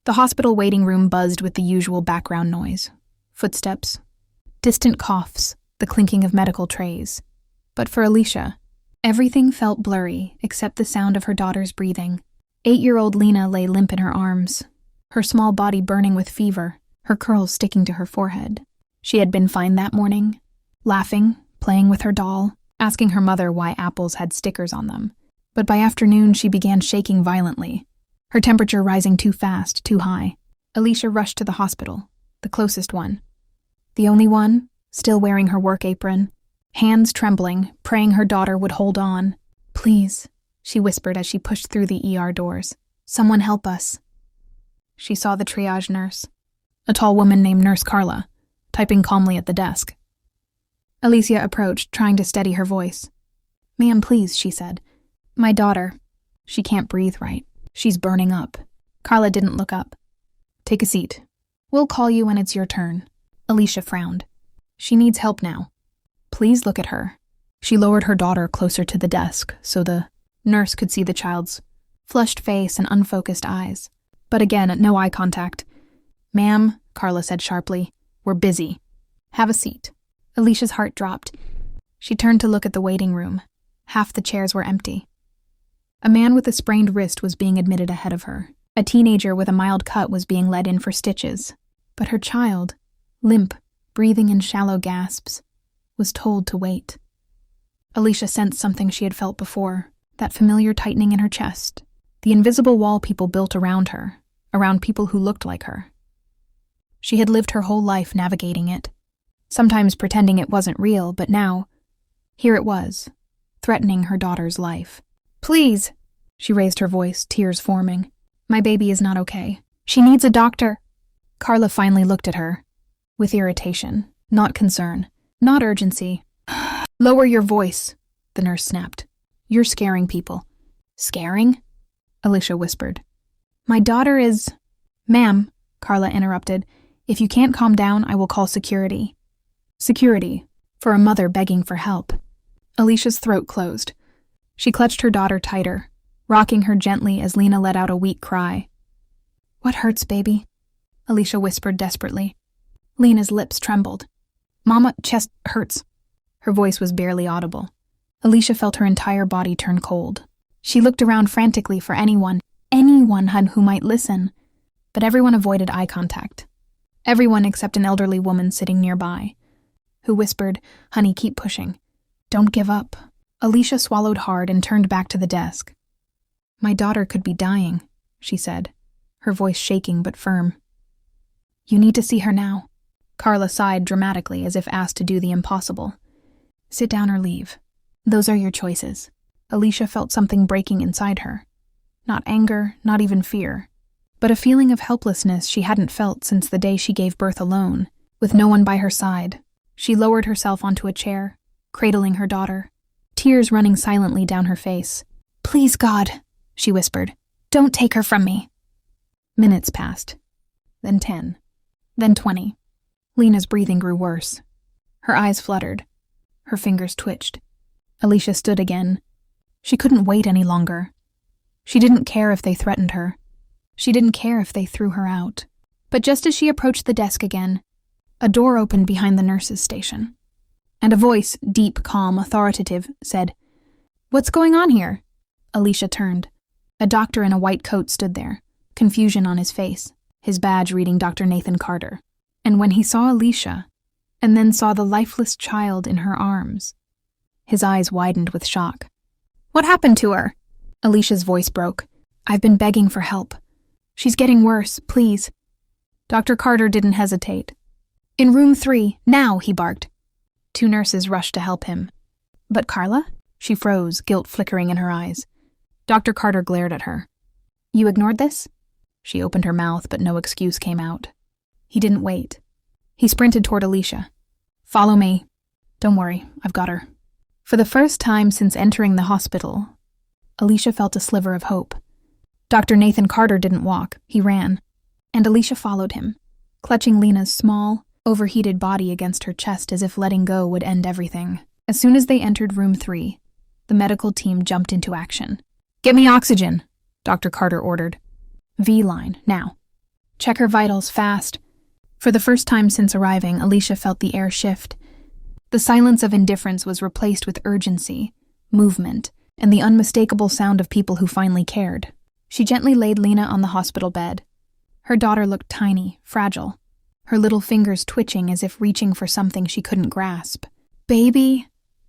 The hospital waiting room buzzed with the usual background noise. Footsteps, distant coughs, the clinking of medical trays. But for Alicia, everything felt blurry except the sound of her daughter's breathing. 8-year-old Lena lay limp in her arms, her small body burning with fever, her curls sticking to her forehead. She had been fine that morning, laughing, playing with her doll, asking her mother why apples had stickers on them. But by afternoon, she began shaking violently, her temperature rising too fast, too high. Alicia rushed to the hospital, the closest one. The only one, still wearing her work apron, hands trembling, praying her daughter would hold on. "Please," she whispered as she pushed through the ER doors. "Someone help us." She saw the triage nurse, a tall woman named Nurse Carla, typing calmly at the desk. Alicia approached, trying to steady her voice. "Ma'am, please," she said. "My daughter. She can't breathe right. She's burning up." Carla didn't look up. "Take a seat. We'll call you when it's your turn." Alicia frowned. "She needs help now. Please look at her." She lowered her daughter closer to the desk so the nurse could see the child's flushed face and unfocused eyes. But again, no eye contact. "Ma'am," Carla said sharply, "we're busy. Have a seat." Alicia's heart dropped. She turned to look at the waiting room. Half the chairs were empty. A man with a sprained wrist was being admitted ahead of her. A teenager with a mild cut was being led in for stitches. But her child, limp, breathing in shallow gasps, was told to wait. Alicia sensed something she had felt before, that familiar tightening in her chest, the invisible wall people built around her, around people who looked like her. She had lived her whole life navigating it, sometimes pretending it wasn't real, but now, here it was, threatening her daughter's life. "Please," she raised her voice, tears forming. "My baby is not okay. She needs a doctor." Carla finally looked at her, with irritation, not concern, not urgency. "Lower your voice," the nurse snapped. "You're scaring people." "Scaring?" Alicia whispered. "My daughter is—" "Ma'am," Carla interrupted, "if you can't calm down, I will call security." Security, for a mother begging for help. Alicia's throat closed. She clutched her daughter tighter, rocking her gently as Lena let out a weak cry. "What hurts, baby?" Alicia whispered desperately. Lena's lips trembled. "Mama, chest hurts." Her voice was barely audible. Alicia felt her entire body turn cold. She looked around frantically for anyone who might listen, but everyone avoided eye contact. Everyone except an elderly woman sitting nearby, who whispered, "Honey, keep pushing. Don't give up." Alicia swallowed hard and turned back to the desk. "My daughter could be dying," she said, her voice shaking but firm. "You need to see her now." Carla sighed dramatically as if asked to do the impossible. "Sit down or leave. Those are your choices." Alicia felt something breaking inside her. Not anger, not even fear, but a feeling of helplessness she hadn't felt since the day she gave birth alone, with no one by her side. She lowered herself onto a chair, cradling her daughter, tears running silently down her face. "Please, God," she whispered, "don't take her from me." Minutes passed. Then 10. Then 20. Lena's breathing grew worse. Her eyes fluttered. Her fingers twitched. Alicia stood again. She couldn't wait any longer. She didn't care if they threatened her. She didn't care if they threw her out. But just as she approached the desk again, a door opened behind the nurse's station. And a voice, deep, calm, authoritative, said, "What's going on here?" Alicia turned. A doctor in a white coat stood there, confusion on his face, his badge reading Dr. Nathan Carter. And when he saw Alicia, and then saw the lifeless child in her arms, his eyes widened with shock. "What happened to her?" Alicia's voice broke. "I've been begging for help. She's getting worse, please." Dr. Carter didn't hesitate. "In room 3, now," he barked. 2 nurses rushed to help him. "But Carla?" She froze, guilt flickering in her eyes. Dr. Carter glared at her. "You ignored this?" She opened her mouth, but no excuse came out. He didn't wait. He sprinted toward Alicia. "Follow me. Don't worry, I've got her." For the first time since entering the hospital, Alicia felt a sliver of hope. Dr. Nathan Carter didn't walk, he ran, and Alicia followed him, clutching Lena's small, overheated body against her chest as if letting go would end everything. As soon as they entered room 3, the medical team jumped into action. "Get me oxygen," Dr. Carter ordered. "V line, now." Check her vitals fast. For the first time since arriving, Alicia felt the air shift. The silence of indifference was replaced with urgency, movement, and the unmistakable sound of people who finally cared. She gently laid Lena on the hospital bed. Her daughter looked tiny, fragile, her little fingers twitching as if reaching for something she couldn't grasp. "Baby,"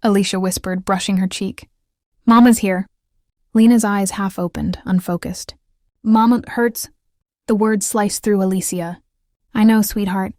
Alicia whispered, brushing her cheek. "Mama's here." Lena's eyes half opened, unfocused. "Mama hurts." The words sliced through Alicia. "I know, sweetheart.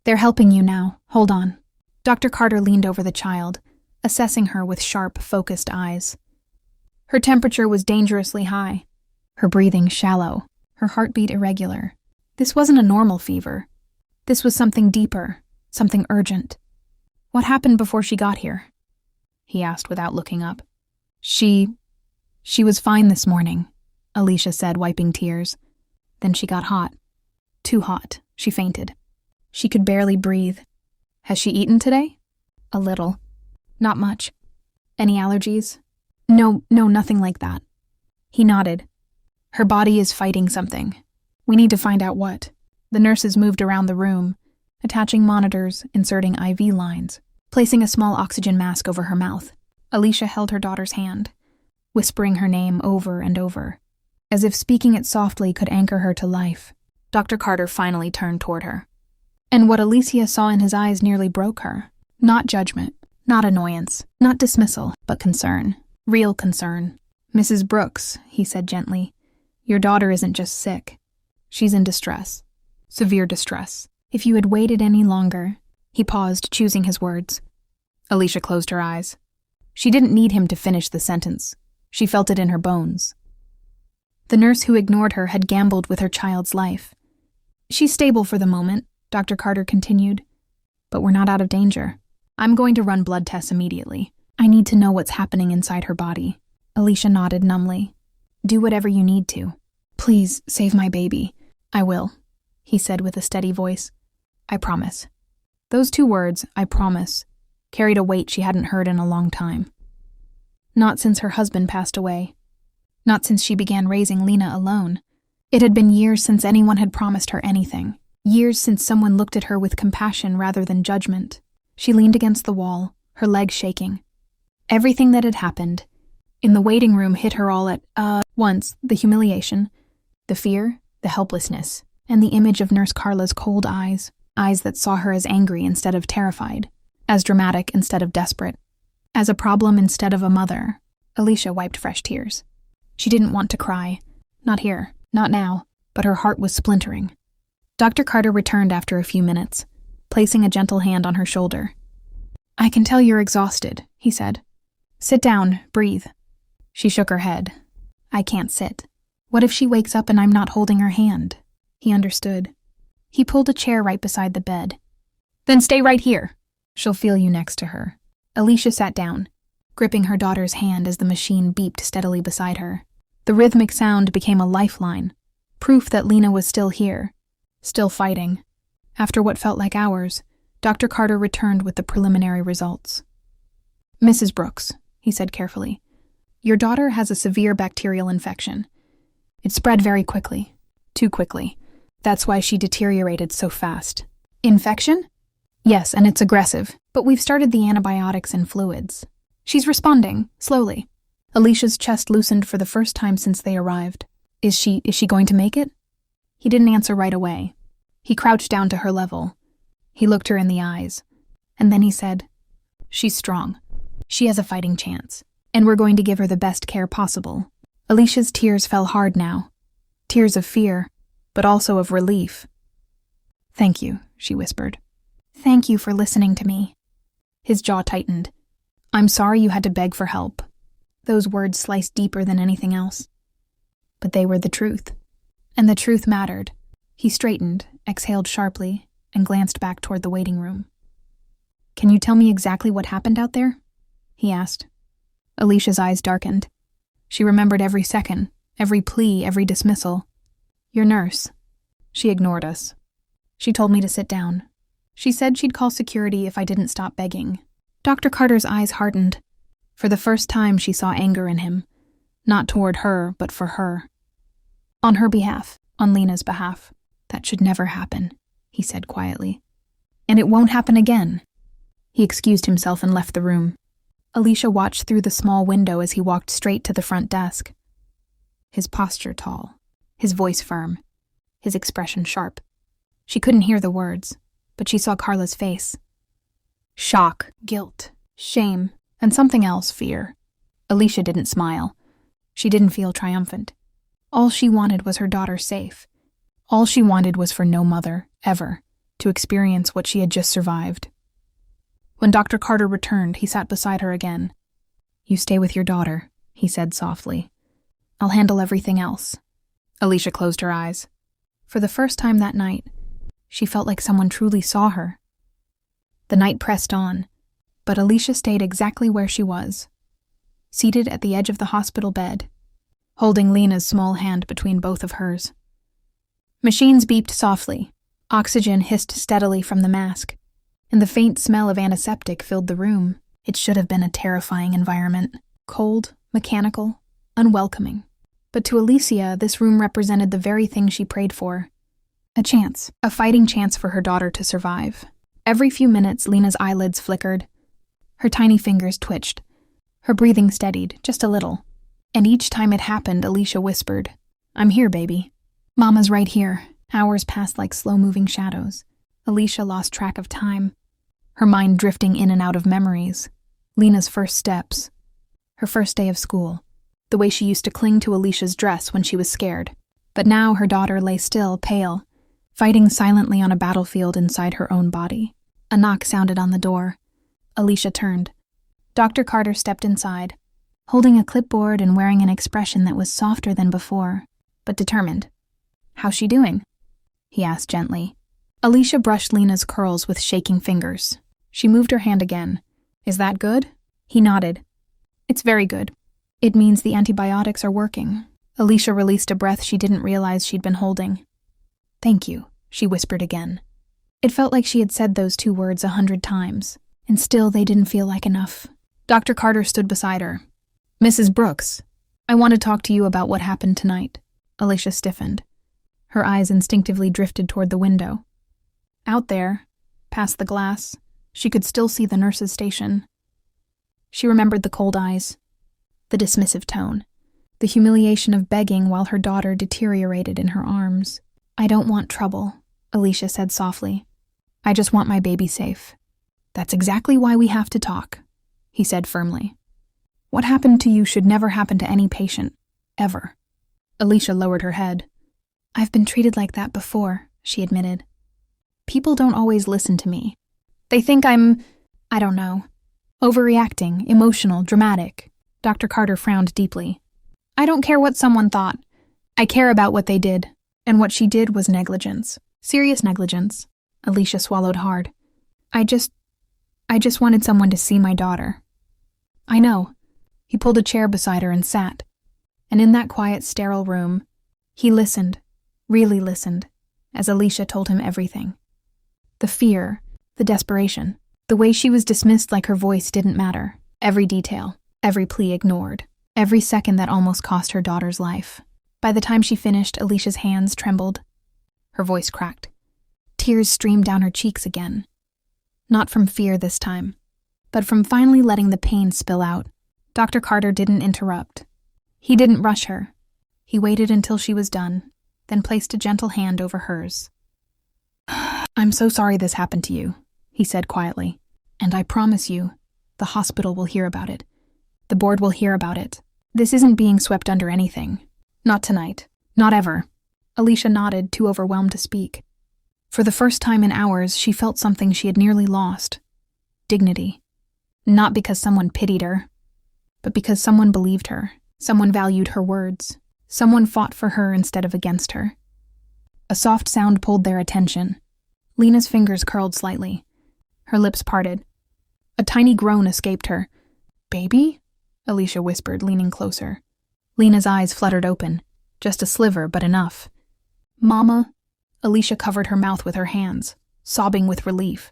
They're helping you now. Hold on." Dr. Carter leaned over the child, assessing her with sharp, focused eyes. Her temperature was dangerously high, her breathing shallow, her heartbeat irregular. This wasn't a normal fever. This was something deeper, something urgent. "What happened before she got here?" he asked without looking up. She was fine this morning," Alicia said, wiping tears. "Then she got hot. Too hot. She fainted. She could barely breathe. Has she eaten today?" "A little. Not much." "Any allergies?" No, nothing like that." He nodded. "Her body is fighting something. We need to find out what." The nurses moved around the room, attaching monitors, inserting IV lines, placing a small oxygen mask over her mouth. Alicia held her daughter's hand, whispering her name over and over, as if speaking it softly could anchor her to life. Dr. Carter finally turned toward her. And what Alicia saw in his eyes nearly broke her. Not judgment, not annoyance, not dismissal, but concern. Real concern. "Mrs. Brooks," he said gently, "your daughter isn't just sick. She's in distress. Severe distress. If you had waited any longer..." He paused, choosing his words. Alicia closed her eyes. She didn't need him to finish the sentence. She felt it in her bones. The nurse who ignored her had gambled with her child's life. "She's stable for the moment," Dr. Carter continued, "but we're not out of danger. I'm going to run blood tests immediately. I need to know what's happening inside her body." Alicia nodded numbly. "Do whatever you need to. Please save my baby." "I will," he said with a steady voice. "I promise." Those two words, "I promise," carried a weight she hadn't heard in a long time. Not since her husband passed away. Not since she began raising Lena alone. It had been years since anyone had promised her anything. Years since someone looked at her with compassion rather than judgment. She leaned against the wall, her legs shaking. Everything that had happened in the waiting room hit her all at once: the humiliation, the fear, the helplessness, and the image of Nurse Carla's cold eyes that saw her as angry instead of terrified, as dramatic instead of desperate, as a problem instead of a mother. Alicia wiped fresh tears. She didn't want to cry. Not here, not now, but her heart was splintering. Dr. Carter returned after a few minutes, placing a gentle hand on her shoulder. "I can tell you're exhausted," he said. "Sit down, breathe." She shook her head. "I can't sit. What if she wakes up and I'm not holding her hand?" He understood. He pulled a chair right beside the bed. "Then stay right here. She'll feel you next to her." Alicia sat down, gripping her daughter's hand as the machine beeped steadily beside her. The rhythmic sound became a lifeline, proof that Lena was still here, still fighting. After what felt like hours, Dr. Carter returned with the preliminary results. "Mrs. Brooks," he said carefully, "your daughter has a severe bacterial infection. It spread very quickly, too quickly. That's why she deteriorated so fast." "Infection?" "Yes, and it's aggressive, but we've started the antibiotics and fluids. She's responding, slowly." Alicia's chest loosened for the first time since they arrived. Is she going to make it?" He didn't answer right away. He crouched down to her level. He looked her in the eyes. And then he said, "She's strong. She has a fighting chance. And we're going to give her the best care possible." Alicia's tears fell hard now. Tears of fear, but also of relief. "Thank you," she whispered. "Thank you for listening to me." His jaw tightened. "I'm sorry you had to beg for help." Those words sliced deeper than anything else. But they were the truth. And the truth mattered. He straightened, exhaled sharply, and glanced back toward the waiting room. "Can you tell me exactly what happened out there?" he asked. Alicia's eyes darkened. She remembered every second, every plea, every dismissal. "Your nurse. She ignored us. She told me to sit down. She said she'd call security if I didn't stop begging." Dr. Carter's eyes hardened. For the first time she saw anger in him, not toward her, but for her. On her behalf, on Lena's behalf. That should never happen, he said quietly. And it won't happen again. He excused himself and left the room. Alicia watched through the small window as he walked straight to the front desk. His posture tall, his voice firm, his expression sharp. She couldn't hear the words, but she saw Carla's face. Shock, guilt, shame, and something else, fear. Alicia didn't smile. She didn't feel triumphant. All she wanted was her daughter safe. All she wanted was for no mother, ever, to experience what she had just survived. When Dr. Carter returned, he sat beside her again. "You stay with your daughter," he said softly. "I'll handle everything else." Alicia closed her eyes. For the first time that night, she felt like someone truly saw her. The night pressed on, but Alicia stayed exactly where she was, seated at the edge of the hospital bed, holding Lena's small hand between both of hers. Machines beeped softly, oxygen hissed steadily from the mask, and the faint smell of antiseptic filled the room. It should have been a terrifying environment, cold, mechanical, unwelcoming. But to Alicia, this room represented the very thing she prayed for. A chance, a fighting chance for her daughter to survive. Every few minutes, Lena's eyelids flickered. Her tiny fingers twitched. Her breathing steadied, just a little. And each time it happened, Alicia whispered, "I'm here, baby. Mama's right here." Hours passed like slow-moving shadows. Alicia lost track of time, her mind drifting in and out of memories. Lena's first steps, her first day of school, the way she used to cling to Alicia's dress when she was scared. But now her daughter lay still, pale, fighting silently on a battlefield inside her own body. A knock sounded on the door. Alicia turned. Dr. Carter stepped inside, holding a clipboard and wearing an expression that was softer than before, but determined. "How's she doing?" he asked gently. Alicia brushed Lena's curls with shaking fingers. She moved her hand again. "Is that good?" He nodded. "It's very good. It means the antibiotics are working." Alicia released a breath she didn't realize she'd been holding. "Thank you," she whispered again. It felt like she had said those 2 words 100 times, and still they didn't feel like enough. Dr. Carter stood beside her. "Mrs. Brooks, I want to talk to you about what happened tonight." Alicia stiffened. Her eyes instinctively drifted toward the window. Out there, past the glass, she could still see the nurse's station. She remembered the cold eyes, the dismissive tone, the humiliation of begging while her daughter deteriorated in her arms. "I don't want trouble," Alicia said softly. "I just want my baby safe." "That's exactly why we have to talk," he said firmly. "What happened to you should never happen to any patient, ever." Alicia lowered her head. "I've been treated like that before," she admitted. "People don't always listen to me. They think I don't know, overreacting, emotional, dramatic." Dr. Carter frowned deeply. "I don't care what someone thought. I care about what they did, and what she did was negligence. Serious negligence." Alicia swallowed hard. I just wanted someone to see my daughter." "I know." He pulled a chair beside her and sat. And in that quiet, sterile room, he listened, really listened, as Alicia told him everything. The fear, the desperation, the way she was dismissed like her voice didn't matter. Every detail, every plea ignored, every second that almost cost her daughter's life. By the time she finished, Alicia's hands trembled. Her voice cracked. Tears streamed down her cheeks again. Not from fear this time, but from finally letting the pain spill out. Dr. Carter didn't interrupt. He didn't rush her. He waited until she was done, then placed a gentle hand over hers. "I'm so sorry this happened to you," he said quietly. "And I promise you, the hospital will hear about it. The board will hear about it. This isn't being swept under anything. Not tonight. Not ever." Alicia nodded, too overwhelmed to speak. For the first time in hours, she felt something she had nearly lost. Dignity. Not because someone pitied her, but because someone believed her. Someone valued her words. Someone fought for her instead of against her. A soft sound pulled their attention. Lena's fingers curled slightly. Her lips parted. A tiny groan escaped her. "Baby?" Alicia whispered, leaning closer. Lena's eyes fluttered open. Just a sliver, but enough. "Mama?" Alicia covered her mouth with her hands, sobbing with relief.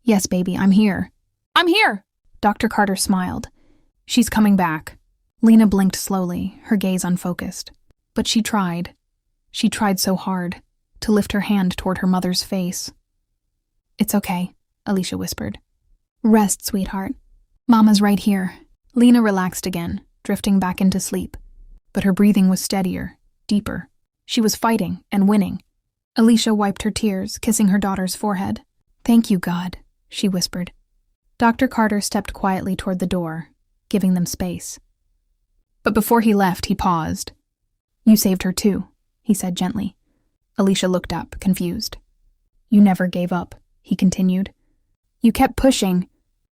"Yes, baby, I'm here." "I'm here!" Dr. Carter smiled. "She's coming back." Lena blinked slowly, her gaze unfocused. But she tried. She tried so hard. to lift her hand toward her mother's face. "It's okay," Alicia whispered. "Rest, sweetheart. Mama's right here." Lena relaxed again, drifting back into sleep. But her breathing was steadier, deeper. She was fighting and winning. Alicia wiped her tears, kissing her daughter's forehead. "Thank you, God," she whispered. Dr. Carter stepped quietly toward the door, giving them space. But before he left, he paused. "You saved her too," he said gently. Alicia looked up, confused. "You never gave up," he continued. "You kept pushing.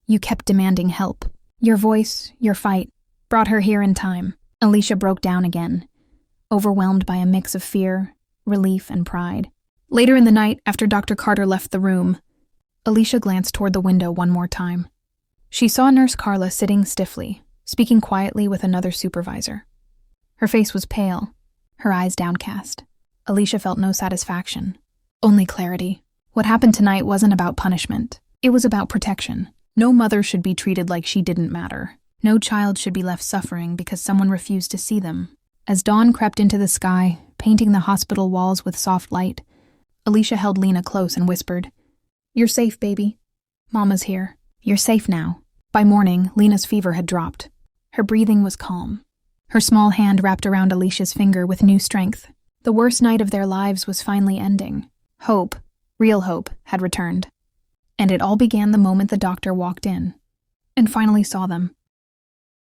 You kept demanding help. Your voice, your fight, brought her here in time." Alicia broke down again, overwhelmed by a mix of fear, relief, and pride. Later in the night, after Dr. Carter left the room, Alicia glanced toward the window one more time. She saw Nurse Carla sitting stiffly, speaking quietly with another supervisor. Her face was pale, her eyes downcast. Alicia felt no satisfaction, only clarity. What happened tonight wasn't about punishment. It was about protection. No mother should be treated like she didn't matter. No child should be left suffering because someone refused to see them. As dawn crept into the sky, painting the hospital walls with soft light, Alicia held Lena close and whispered, "You're safe, baby. Mama's here. You're safe now." By morning, Lena's fever had dropped. Her breathing was calm. Her small hand wrapped around Alicia's finger with new strength. The worst night of their lives was finally ending. Hope, real hope, had returned. And it all began the moment the doctor walked in and finally saw them.